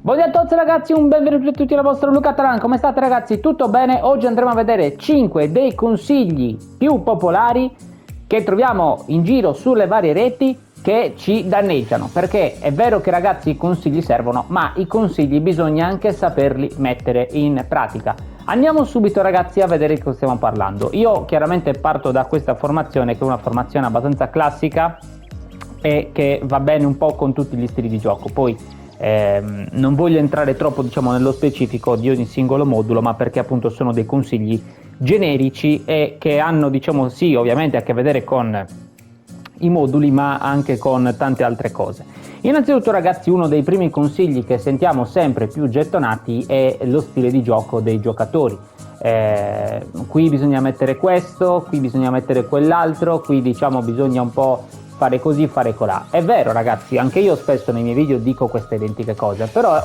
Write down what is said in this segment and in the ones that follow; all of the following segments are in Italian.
Buongiorno a tutti ragazzi, un benvenuto a tutti dal vostro Luca Taran. Come state ragazzi? Tutto bene? Oggi andremo a vedere 5 dei consigli più popolari che troviamo in giro sulle varie reti che ci danneggiano. Perché è vero che ragazzi i consigli servono, ma i consigli bisogna anche saperli mettere in pratica. Andiamo subito ragazzi a vedere di cosa stiamo parlando. Io chiaramente parto da questa formazione che è una formazione abbastanza classica e che va bene un po' con tutti gli stili di gioco. Poi non voglio entrare troppo nello specifico di ogni singolo modulo, ma perché appunto sono dei consigli generici e che hanno sì ovviamente a che vedere con i moduli, ma anche con tante altre cose. Innanzitutto ragazzi, uno dei primi consigli che sentiamo sempre più gettonati è lo stile di gioco dei giocatori. Qui bisogna mettere questo, qui bisogna mettere quell'altro, qui bisogna un po' fare così, fare colà. È vero ragazzi, anche io spesso nei miei video dico queste identiche cose, però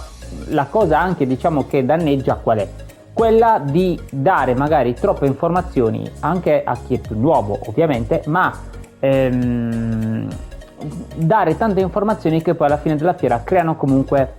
la cosa anche che danneggia qual è? Quella di dare magari troppe informazioni anche a chi è più nuovo ovviamente, ma dare tante informazioni che poi alla fine della fiera creano comunque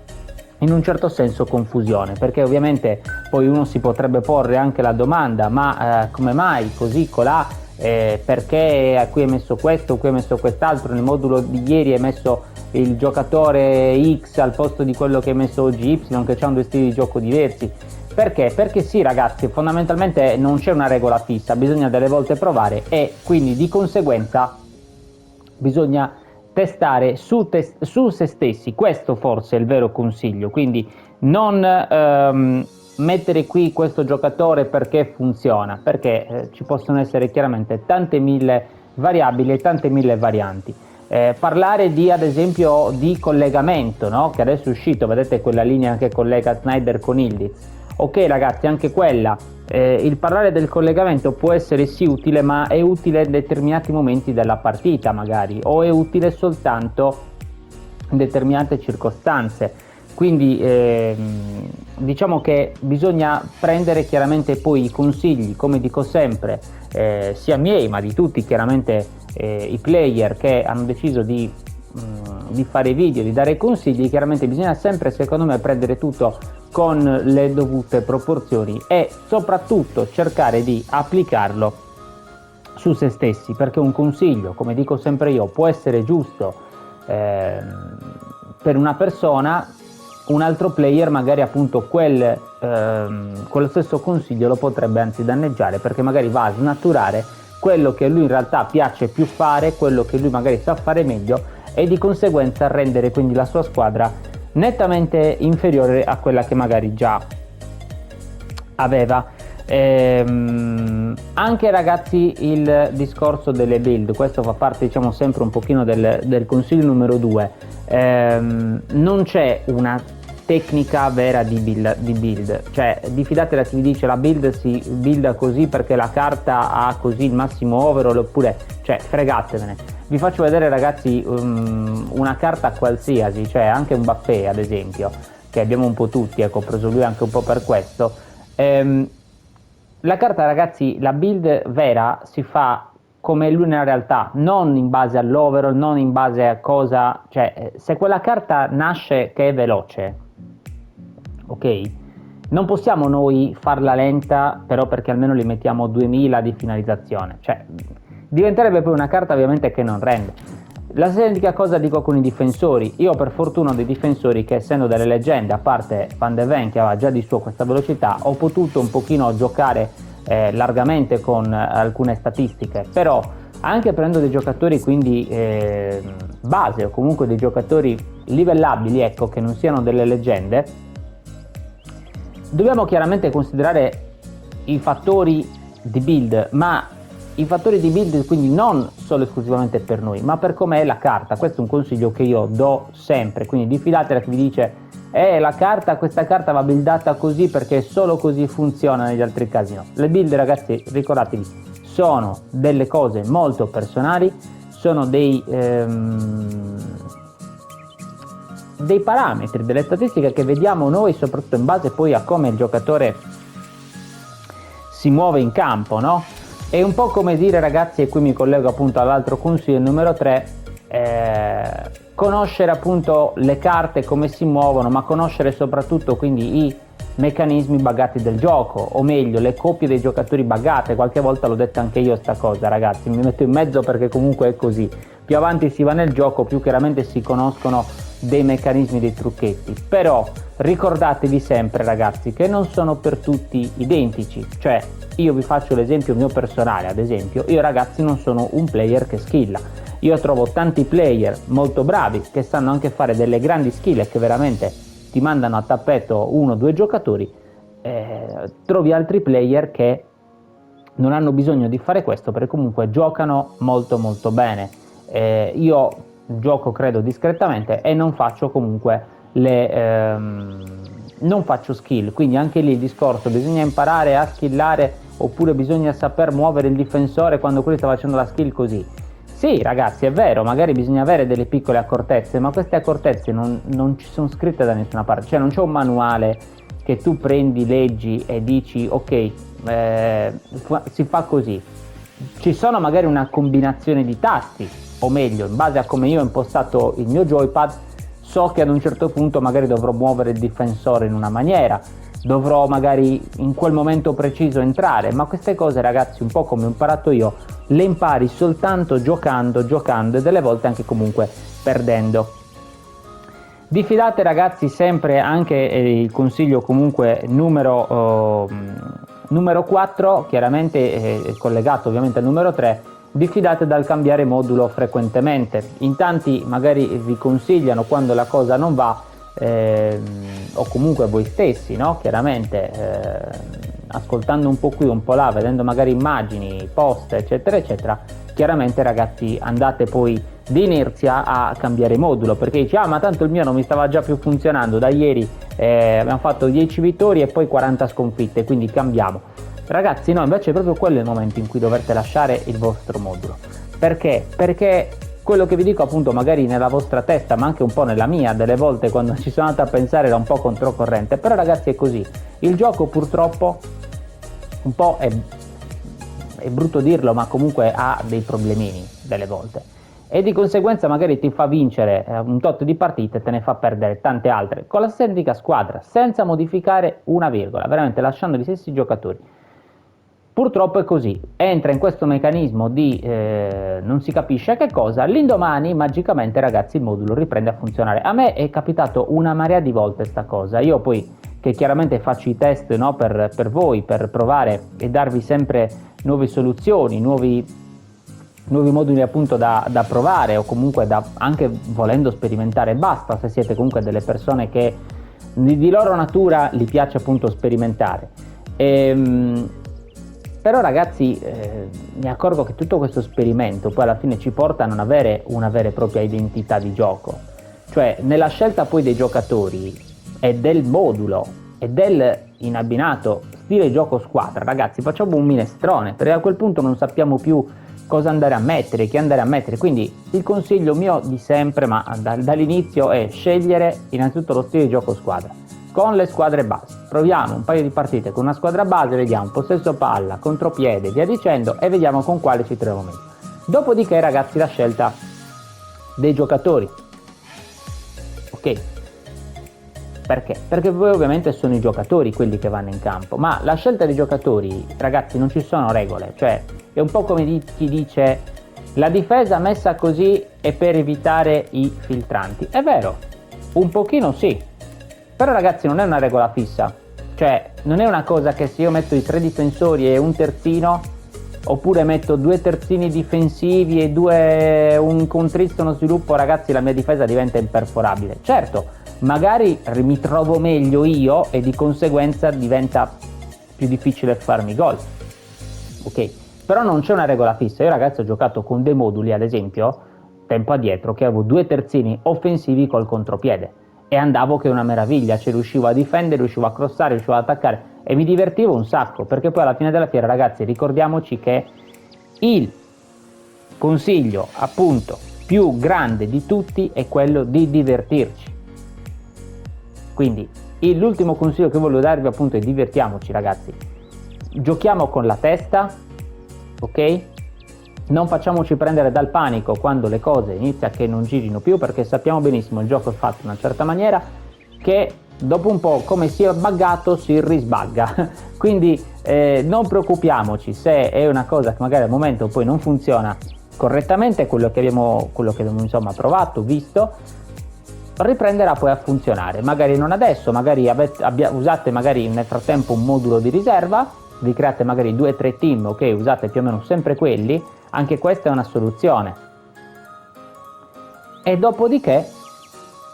in un certo senso confusione, perché ovviamente poi uno si potrebbe porre anche la domanda, ma come mai così colà? Perché qui hai messo questo, qui hai messo quest'altro, nel modulo di ieri hai messo il giocatore X al posto di quello che hai messo oggi Y, che hanno due stili di gioco diversi. Perché? Perché sì ragazzi, fondamentalmente non c'è una regola fissa, bisogna delle volte provare e quindi di conseguenza bisogna testare su se stessi. Questo forse è il vero consiglio, quindi non mettere qui questo giocatore perché funziona, perché ci possono essere chiaramente tante mille variabili e tante mille varianti. Parlare di ad esempio di collegamento, no? Che adesso è uscito, vedete quella linea che collega Snyder con Ildiz. Ok ragazzi, anche quella, il parlare del collegamento può essere sì utile, ma è utile in determinati momenti della partita magari, o è utile soltanto in determinate circostanze. Quindi diciamo che bisogna prendere chiaramente poi i consigli, come dico sempre, sia miei ma di tutti chiaramente i player che hanno deciso di fare video, di dare consigli. Chiaramente bisogna sempre secondo me prendere tutto con le dovute proporzioni e soprattutto cercare di applicarlo su se stessi, perché un consiglio, come dico sempre io, può essere giusto per una persona, un altro player magari appunto quello stesso consiglio lo potrebbe anzi danneggiare, perché magari va a snaturare quello che a lui in realtà piace più fare, quello che lui magari sa fare meglio, e di conseguenza rendere quindi la sua squadra nettamente inferiore a quella che magari già aveva. Anche ragazzi il discorso delle build, questo fa parte sempre un pochino del consiglio numero 2. Non c'è una tecnica vera di build, cioè diffidate da chi vi dice la build si builda così perché la carta ha così il massimo overall, oppure fregatevene. Vi faccio vedere ragazzi una carta qualsiasi, cioè anche un Mbappé ad esempio, che abbiamo un po' tutti, ecco, ho preso lui anche un po' per questo. La carta ragazzi, la build vera si fa come lui nella realtà, non in base all'overall, non in base a cosa, cioè se quella carta nasce che è veloce, ok? Non possiamo noi farla lenta, però perché almeno li mettiamo 2000 di finalizzazione, cioè diventerebbe poi una carta ovviamente che non rende. La stessa identica cosa dico con i difensori. Io per fortuna ho dei difensori che, essendo delle leggende, a parte Van de Ven che aveva già di suo questa velocità, ho potuto un pochino giocare largamente con alcune statistiche, però anche prendo dei giocatori quindi base, o comunque dei giocatori livellabili, ecco, che non siano delle leggende, dobbiamo chiaramente considerare i fattori di build, ma i fattori di build quindi non solo esclusivamente per noi, ma per com'è la carta. Questo è un consiglio che io do sempre, quindi diffidate da chi vi dice questa carta va buildata così perché solo così funziona, negli altri casi no. Le build ragazzi, ricordatevi, sono delle cose molto personali, sono dei parametri, delle statistiche che vediamo noi, soprattutto in base poi a come il giocatore si muove in campo, no? È un po' come dire ragazzi, e qui mi collego appunto all'altro consiglio numero 3, conoscere appunto le carte, come si muovono, ma conoscere soprattutto quindi i meccanismi buggati del gioco, o meglio le coppie dei giocatori buggate. Qualche volta l'ho detta anche io sta cosa, ragazzi, mi metto in mezzo perché comunque è così. Più avanti si va nel gioco, più chiaramente si conoscono dei meccanismi, dei trucchetti, però ricordatevi sempre, ragazzi, che non sono per tutti identici. Cioè, io vi faccio l'esempio mio personale, ad esempio, io, ragazzi, non sono un player che skilla. Io trovo tanti player molto bravi che sanno anche fare delle grandi skill e che veramente ti mandano a tappeto 1 o 2 giocatori. Trovi altri player che non hanno bisogno di fare questo perché comunque giocano molto molto bene. Io gioco, credo, discretamente e non faccio comunque non faccio skill, quindi anche lì il discorso: bisogna imparare a skillare oppure bisogna saper muovere il difensore quando quello sta facendo la skill così. Sì, ragazzi, è vero, magari bisogna avere delle piccole accortezze, ma queste accortezze non ci sono scritte da nessuna parte. Cioè non c'è un manuale che tu prendi, leggi e dici ok, si fa così. Ci sono magari una combinazione di tasti, o meglio, in base a come io ho impostato il mio joypad, so che ad un certo punto magari dovrò muovere il difensore in una maniera, dovrò magari in quel momento preciso entrare, ma queste cose, ragazzi, un po' come ho imparato io, le impari soltanto giocando e delle volte anche comunque perdendo. Diffidate, ragazzi, sempre anche il consiglio comunque numero 4, chiaramente collegato ovviamente al numero 3, diffidate dal cambiare modulo frequentemente. In tanti magari vi consigliano, quando la cosa non va, o comunque voi stessi, no? Chiaramente ascoltando un po' qui, un po' là, vedendo magari immagini, post, eccetera eccetera, chiaramente, ragazzi, andate poi di inerzia a cambiare modulo, perché dici ma tanto il mio non mi stava già più funzionando, da ieri abbiamo fatto 10 vittorie e poi 40 sconfitte, quindi cambiamo. Ragazzi, no, invece è proprio quello il momento in cui dovete lasciare il vostro modulo. Perché? Perché quello che vi dico, appunto, magari nella vostra testa, ma anche un po' nella mia, delle volte quando ci sono andato a pensare era un po' controcorrente, però, ragazzi, è così. Il gioco purtroppo un po' è brutto dirlo, ma comunque ha dei problemini delle volte, e di conseguenza magari ti fa vincere un tot di partite e te ne fa perdere tante altre con la stessa identica squadra, senza modificare una virgola, veramente lasciando gli stessi giocatori. Purtroppo è così, entra in questo meccanismo di non si capisce che cosa, l'indomani magicamente, ragazzi, il modulo riprende a funzionare. A me è capitato una marea di volte sta cosa. Io poi, che chiaramente faccio i test, no, per voi, per provare e darvi sempre nuove soluzioni, nuovi moduli appunto da provare, o comunque anche volendo sperimentare, basta se siete comunque delle persone che di loro natura gli piace appunto sperimentare. Però, ragazzi, mi accorgo che tutto questo esperimento poi alla fine ci porta a non avere una vera e propria identità di gioco. Cioè, nella scelta poi dei giocatori e del modulo e del in abbinato stile gioco squadra, ragazzi, facciamo un minestrone, perché a quel punto non sappiamo più cosa andare a mettere, che andare a mettere. Quindi il consiglio mio di sempre, ma dall'inizio, è scegliere innanzitutto lo stile di gioco squadra con le squadre base. Proviamo un paio di partite con una squadra base, vediamo possesso palla, contropiede, via dicendo, e vediamo con quale ci troviamo meglio. Dopodiché, ragazzi, la scelta dei giocatori. Ok? Perché? Perché poi ovviamente sono i giocatori quelli che vanno in campo, ma la scelta dei giocatori, ragazzi, non ci sono regole. Cioè, è un po' come chi dice la difesa messa così è per evitare i filtranti. È vero, un pochino sì, però, ragazzi, non è una regola fissa. Cioè, non è una cosa che se io metto i 3 difensori e un terzino, oppure metto 2 terzini difensivi e un contristo, uno sviluppo, ragazzi, la mia difesa diventa imperforabile. Certo, magari mi trovo meglio io e di conseguenza diventa più difficile farmi gol. Ok? Però non c'è una regola fissa. Io, ragazzi, ho giocato con dei moduli, ad esempio, tempo addietro, che avevo 2 terzini offensivi col contropiede. E andavo che è una meraviglia, cioè riuscivo a difendere, riuscivo a crossare, riuscivo ad attaccare e mi divertivo un sacco, perché poi alla fine della fiera, ragazzi, ricordiamoci che il consiglio appunto più grande di tutti è quello di divertirci. Quindi l'ultimo consiglio che voglio darvi appunto è divertiamoci, ragazzi. Giochiamo con la testa, ok? non facciamoci prendere dal panico quando le cose inizia che non girino più, perché sappiamo benissimo il gioco è fatto in una certa maniera che dopo un po', come si è buggato, si risbagga. Quindi non preoccupiamoci se è una cosa che magari al momento poi non funziona correttamente, quello che abbiamo insomma provato, visto, riprenderà poi a funzionare. Magari non adesso, magari usate magari nel frattempo un modulo di riserva, vi create magari 2 o 3 team, ok, usate più o meno sempre quelli, anche questa è una soluzione. E dopodiché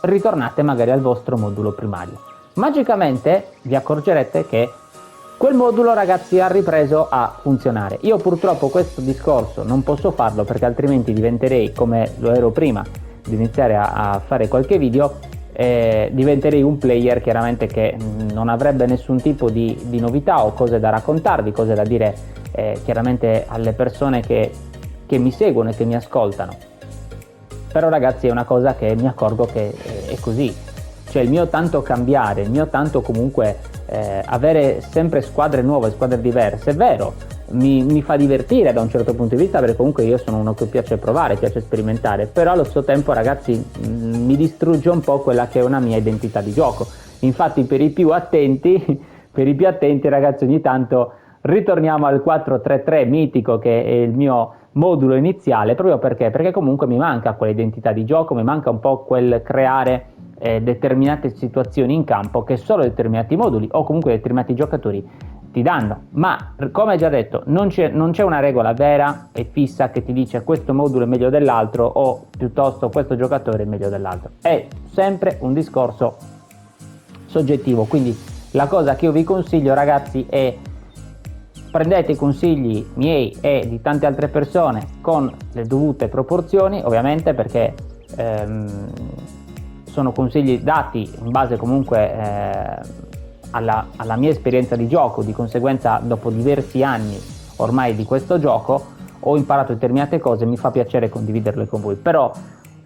ritornate magari al vostro modulo primario. Magicamente vi accorgerete che quel modulo, ragazzi, ha ripreso a funzionare. Io purtroppo questo discorso non posso farlo perché altrimenti diventerei, come lo ero prima di iniziare a fare qualche video, diventerei un player chiaramente che non avrebbe nessun tipo di novità o cose da raccontarvi, cose da dire chiaramente alle persone che mi seguono e che mi ascoltano. Però ragazzi è una cosa che mi accorgo che è così, cioè il mio tanto cambiare, il mio tanto comunque avere sempre squadre nuove, squadre diverse, è vero, mi fa divertire da un certo punto di vista, perché comunque io sono uno che piace provare, piace sperimentare, però allo stesso tempo ragazzi mi distrugge un po' quella che è una mia identità di gioco. Infatti per i più attenti ragazzi, ogni tanto ritorniamo al 4-3-3 mitico, che è il mio modulo iniziale, proprio perché comunque mi manca quell'identità di gioco, mi manca un po' quel creare determinate situazioni in campo che solo determinati moduli o comunque determinati giocatori ti danno. Ma come già detto, non c'è una regola vera e fissa che ti dice questo modulo è meglio dell'altro o piuttosto questo giocatore è meglio dell'altro. È sempre un discorso soggettivo, quindi la cosa che io vi consiglio, ragazzi, è prendete i consigli miei e di tante altre persone con le dovute proporzioni, ovviamente, perché sono consigli dati in base comunque alla mia esperienza di gioco. Di conseguenza, dopo diversi anni ormai di questo gioco, ho imparato determinate cose, mi fa piacere condividerle con voi. Però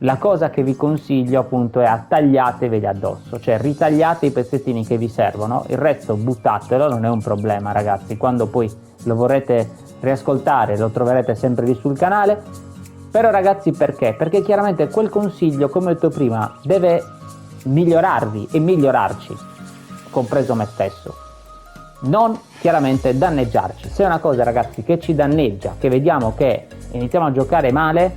la cosa che vi consiglio appunto è tagliateveli addosso, cioè ritagliate i pezzettini che vi servono, il resto buttatelo, non è un problema, ragazzi. Quando poi lo vorrete riascoltare lo troverete sempre lì sul canale. Però ragazzi, perché? Perché chiaramente quel consiglio, come ho detto prima, deve migliorarvi e migliorarci, compreso me stesso, non chiaramente danneggiarci. Se è una cosa, ragazzi, che ci danneggia, che vediamo che iniziamo a giocare male,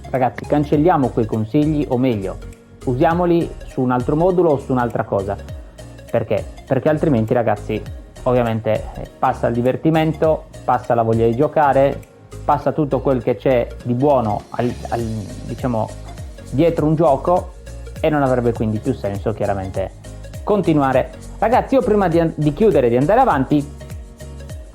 ragazzi, cancelliamo quei consigli, o meglio, usiamoli su un altro modulo o su un'altra cosa. Perché? Perché altrimenti, ragazzi, ovviamente passa il divertimento, passa la voglia di giocare, passa tutto quel che c'è di buono diciamo dietro un gioco, e non avrebbe quindi più senso chiaramente continuare. Ragazzi, io prima di chiudere, di andare avanti,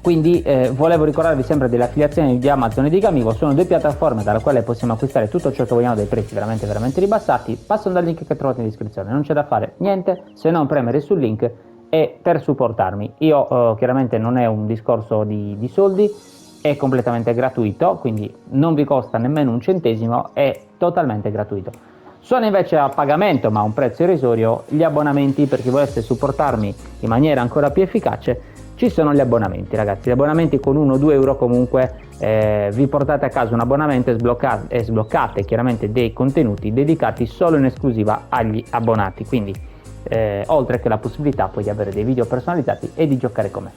quindi volevo ricordarvi sempre delle affiliazioni di Amazon e di Gamigo. Sono 2 piattaforme dalla quale possiamo acquistare tutto ciò che vogliamo, dei prezzi veramente veramente ribassati. Passano dal link che trovate in descrizione, non c'è da fare niente se non premere sul link e per supportarmi. Io chiaramente non è un discorso di soldi, è completamente gratuito, quindi non vi costa nemmeno un centesimo, è totalmente gratuito. Sono invece a pagamento, ma a un prezzo irrisorio, gli abbonamenti. Per chi volesse supportarmi in maniera ancora più efficace, ci sono gli abbonamenti, ragazzi. Gli abbonamenti con 1-2 euro comunque vi portate a casa un abbonamento e sbloccate chiaramente dei contenuti dedicati solo in esclusiva agli abbonati, quindi oltre che la possibilità poi di avere dei video personalizzati e di giocare con me.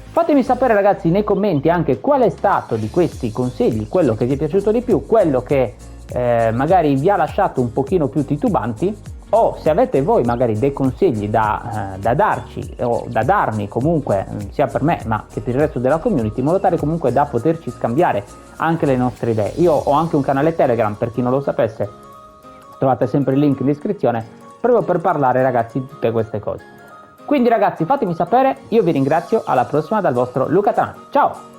Fatemi sapere, ragazzi, nei commenti anche qual è stato di questi consigli quello che vi è piaciuto di più, quello che magari vi ha lasciato un pochino più titubanti, o se avete voi magari dei consigli da darci o da darmi comunque, sia per me ma che per il resto della community, in modo tale comunque da poterci scambiare anche le nostre idee. Io ho anche un canale Telegram, per chi non lo sapesse, trovate sempre il link in descrizione, proprio per parlare, ragazzi, di tutte queste cose. Quindi, ragazzi, fatemi sapere, io vi ringrazio, alla prossima dal vostro Luca Tanà. Ciao!